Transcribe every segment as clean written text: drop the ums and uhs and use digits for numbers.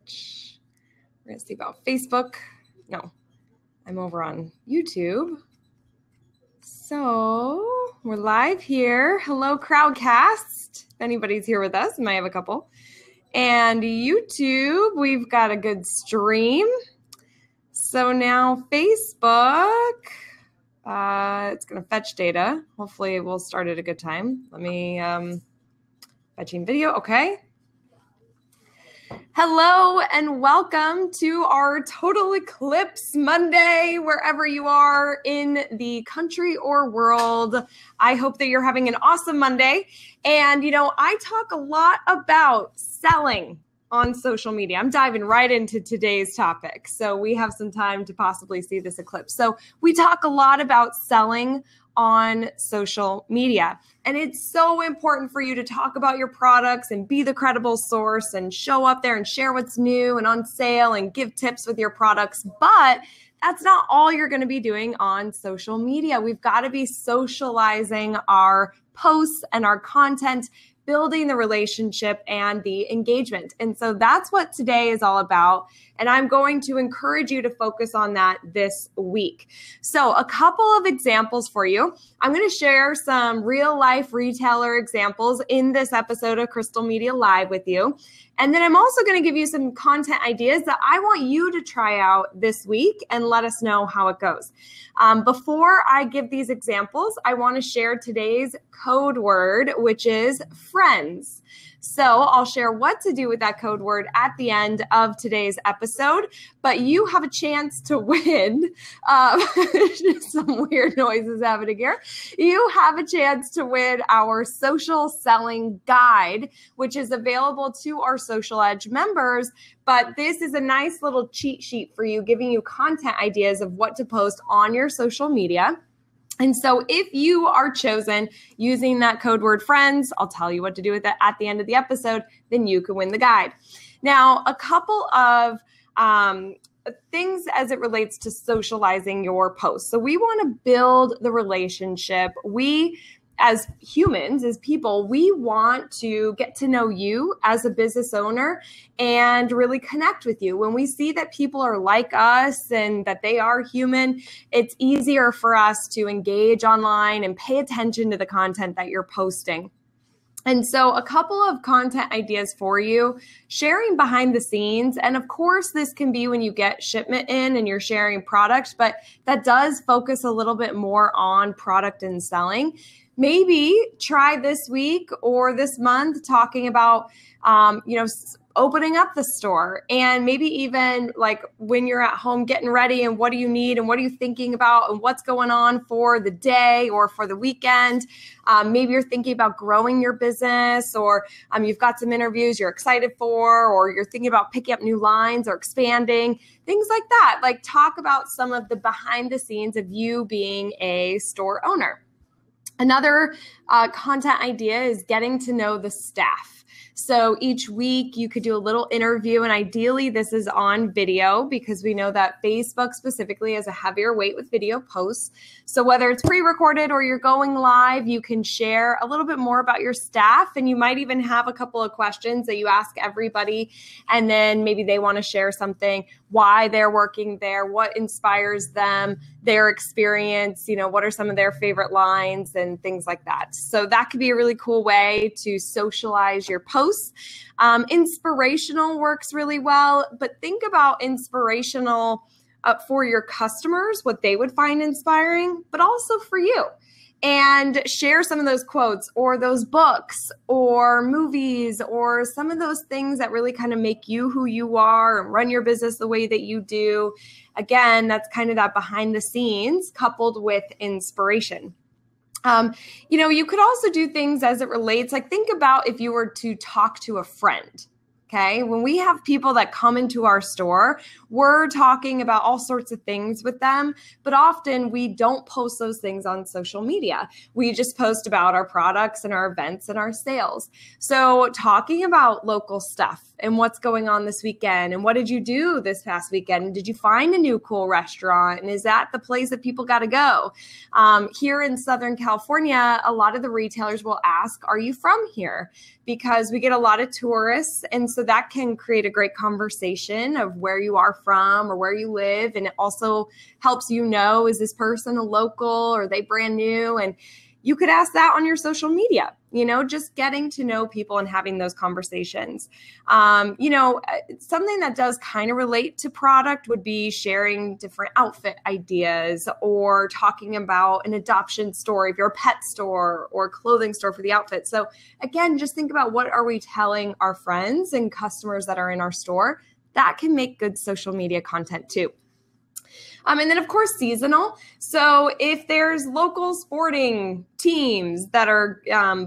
We're going to see about Facebook. No, I'm over on YouTube. So we're live here. Hello, Crowdcast. If anybody's here with us, I might have a couple. And YouTube, we've got a good stream. So now Facebook, it's going to fetch data. Hopefully we'll start at a good time. Let me, fetching video. Okay. Hello and welcome to our Total Eclipse Monday, wherever you are in the country or world. I hope that you're having an awesome Monday. And, I talk a lot about selling on social media. I'm diving right into today's topic. So we have some time to possibly see this eclipse. So we talk a lot about selling on social media. And it's so important for you to talk about your products and be the credible source and show up there and share what's new and on sale and give tips with your products. But that's not all you're going to be doing on social media. We've got to be socializing our posts and our content, building the relationship and the engagement. And so that's what today is all about. And I'm going to encourage you to focus on that this week. So a couple of examples for you. I'm going to share some real life retailer examples in this episode of Crystal Media Live with you. And then I'm also going to give you some content ideas that I want you to try out this week and let us know how it goes. Before I give these examples, I want to share today's code word, which is friends. So I'll share what to do with that code word at the end of today's episode, but you have a chance to win. Some weird noises happening here. You have a chance to win our social selling guide, which is available to our Social Edge members. But this is a nice little cheat sheet for you, giving you content ideas of what to post on your social media. And so if you are chosen using that code word friends, I'll tell you what to do with it at the end of the episode, then you can win the guide. Now, a couple of things as it relates to socializing your posts. So we want to build the relationship. We, as humans, as people, we want to get to know you as a business owner and really connect with you. When we see that people are like us and that they are human, it's easier for us to engage online and pay attention to the content that you're posting. And so a couple of content ideas for you, sharing behind the scenes. And of course, this can be when you get shipment in and you're sharing product, but that does focus a little bit more on product and selling. Maybe try this week or this month talking about, opening up the store, and maybe even like when you're at home getting ready and what do you need and what are you thinking about and what's going on for the day or for the weekend. Maybe you're thinking about growing your business, or you've got some interviews you're excited for, or you're thinking about picking up new lines or expanding, things like that. Like talk about some of the behind the scenes of you being a store owner. Another content idea is getting to know the staff. So each week you could do a little interview, and ideally this is on video because we know that Facebook specifically has a heavier weight with video posts. So whether it's pre-recorded or you're going live, you can share a little bit more about your staff, and you might even have a couple of questions that you ask everybody, and then maybe they want to share something, why they're working there, what inspires them, their experience, what are some of their favorite lines and things like that. So that could be a really cool way to socialize your posts. Inspirational works really well, but think about inspirational for your customers, what they would find inspiring, but also for you. And share some of those quotes or those books or movies or some of those things that really kind of make you who you are and run your business the way that you do. Again, that's kind of that behind the scenes coupled with inspiration. You could also do things as it relates, like think about if you were to talk to a friend. Okay. When we have people that come into our store, we're talking about all sorts of things with them, but often we don't post those things on social media. We just post about our products and our events and our sales. So talking about local stuff and what's going on this weekend and what did you do this past weekend? And did you find a new cool restaurant? And is that the place that people got to go? Here in Southern California, a lot of the retailers will ask, are you from here? Because we get a lot of tourists. And so that can create a great conversation of where you are from or where you live. And it also helps you know, is this person a local or are they brand new? And you could ask that on your social media, just getting to know people and having those conversations. Something that does kind of relate to product would be sharing different outfit ideas or talking about an adoption store if you're a pet store or a clothing store for the outfit. So again, just think about what are we telling our friends and customers that are in our store. That can make good social media content too. And then, of course, seasonal. So if there's local sporting teams that are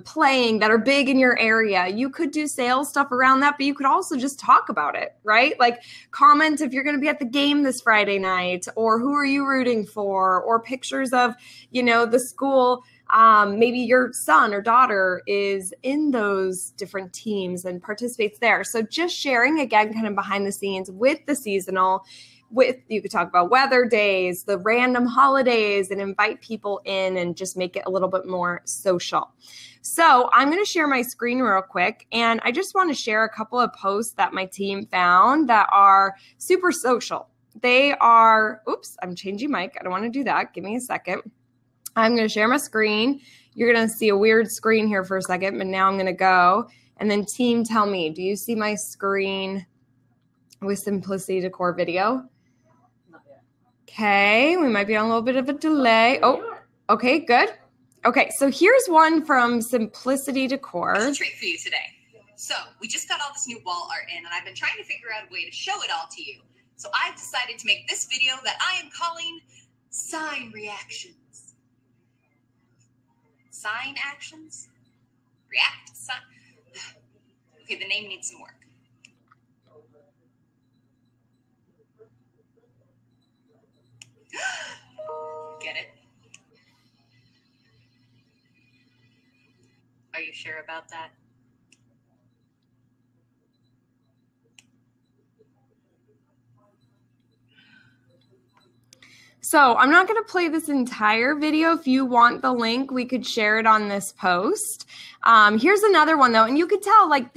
playing, that are big in your area, you could do sales stuff around that, but you could also just talk about it, right? Like comment if you're going to be at the game this Friday night, or who are you rooting for, or pictures of, the school. Maybe your son or daughter is in those different teams and participates there. So just sharing, again, kind of behind the scenes with the seasonal. You could talk about weather days, the random holidays, and invite people in and just make it a little bit more social. So I'm going to share my screen real quick, and I just want to share a couple of posts that my team found that are super social. They are, I'm changing mic. I don't want to do that. Give me a second. I'm going to share my screen. You're going to see a weird screen here for a second, but now I'm going to go. And then team, tell me, do you see my screen with Simplicity Decor video? Okay, we might be on a little bit of a delay. Oh, okay, good. Okay, so here's one from Simplicity Decor. There's a treat for you today. So we just got all this new wall art in, and I've been trying to figure out a way to show it all to you. So I've decided to make this video that I am calling Sign Reactions. Sign Actions? React? Sign? Okay, the name needs some work. Get it? Are you sure about that? So I'm not going to play this entire video. If you want the link, we could share it on this post. Here's another one though, and you could tell like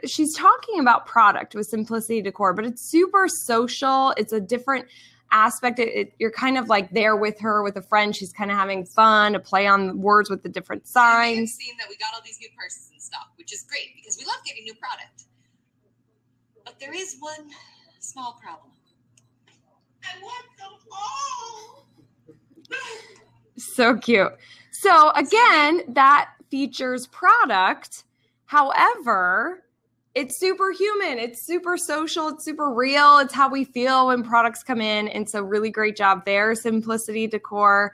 she's talking about product with Simplicity Decor, but it's super social. It's a different aspect. You're kind of like there with her, with a friend. She's kind of having fun, a play on words with the different signs. We've seen that we got all these new purses and stuff, which is great because we love getting new product. But there is one small problem. I want them all. So cute. So again, that features product. However, it's super human. It's super social. It's super real. It's how we feel when products come in. And so really great job there, Simplicity Decor.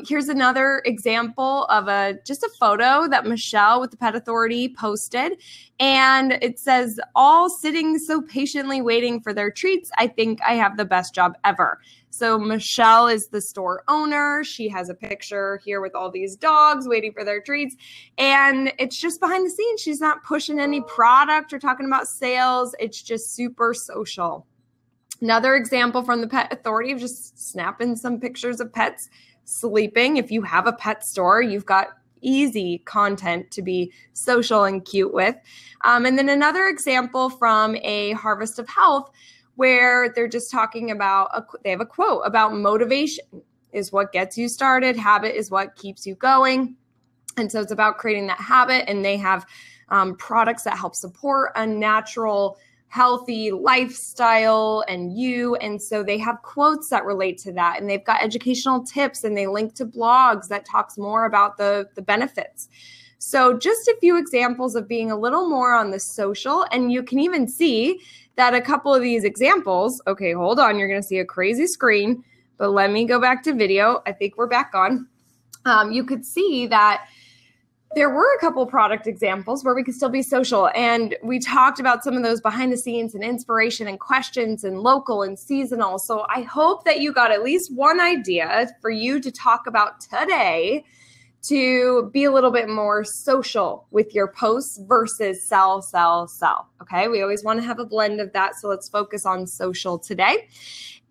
Here's another example of just a photo that Michelle with the Pet Authority posted. And it says, all sitting so patiently waiting for their treats. I think I have the best job ever. So Michelle is the store owner. She has a picture here with all these dogs waiting for their treats. And it's just behind the scenes. She's not pushing any product or talking about sales. It's just super social. Another example from the Pet Authority of just snapping some pictures of pets sleeping. If you have a pet store, you've got easy content to be social and cute with. And then another example from a Harvest of Health where they're just talking about, they have a quote about motivation is what gets you started. Habit is what keeps you going. And so it's about creating that habit. And they have products that help support a natural, healthy lifestyle and you. And so they have quotes that relate to that. And they've got educational tips and they link to blogs that talks more about the benefits. So just a few examples of being a little more on the social. And you can even see that a couple of these examples, okay, hold on, you're going to see a crazy screen, but let me go back to video. I think we're back on. You could see that there were a couple product examples where we could still be social. And we talked about some of those behind the scenes and inspiration and questions and local and seasonal. So I hope that you got at least one idea for you to talk about today to be a little bit more social with your posts versus sell, sell, sell. Okay, we always want to have a blend of that. So let's focus on social today.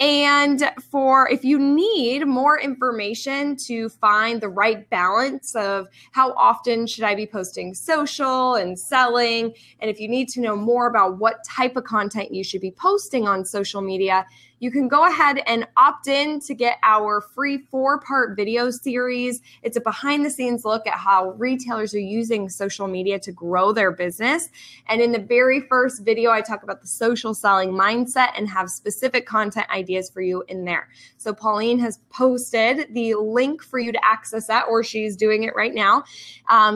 And if you need more information to find the right balance of how often should I be posting social and selling, and if you need to know more about what type of content you should be posting on social media, you can go ahead and opt in to get our free 4-part video series. It's a behind the scenes look at how retailers are using social media to grow their business. And in the very first video, I talk about the social selling mindset and have specific content ideas for you in there. So Pauline has posted the link for you to access that, or she's doing it right now.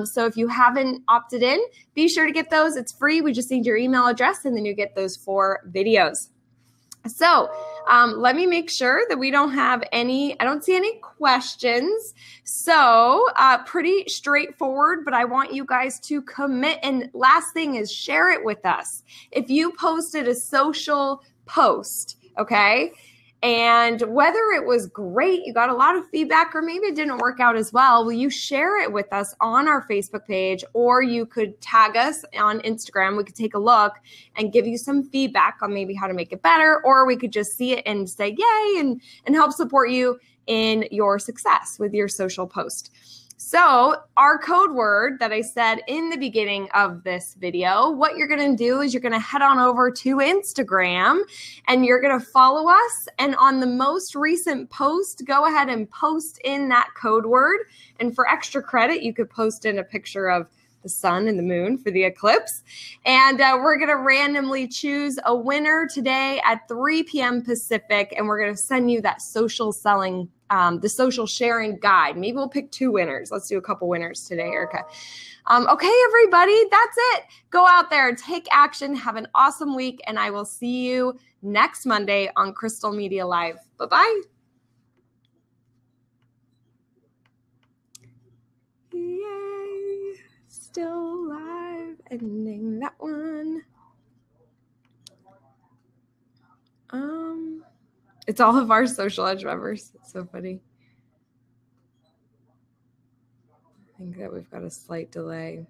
So if you haven't opted in, be sure to get those. It's free. We just need your email address, and then you get those 4 videos. So let me make sure that we don't have I don't see any questions. So pretty straightforward, but I want you guys to commit. And last thing is share it with us. If you posted a social post, okay, and whether it was great, you got a lot of feedback, or maybe it didn't work out as well, will you share it with us on our Facebook page, or you could tag us on Instagram. We could take a look and give you some feedback on maybe how to make it better, or we could just see it and say yay and help support you in your success with your social post. So our code word that I said in the beginning of this video, what you're going to do is you're going to head on over to Instagram and you're going to follow us. And on the most recent post, go ahead and post in that code word. And for extra credit, you could post in a picture of the sun and the moon for the eclipse. And we're going to randomly choose a winner today at 3 p.m. Pacific. And we're going to send you that social selling, the social sharing guide. Maybe we'll pick 2 winners. Let's do a couple winners today, Erica. Okay, everybody, that's it. Go out there, take action, have an awesome week, and I will see you next Monday on Crystal Media Live. Bye-bye. Yay. Still live, ending that one. It's all of our Social Edge members. It's so funny. I think that we've got a slight delay.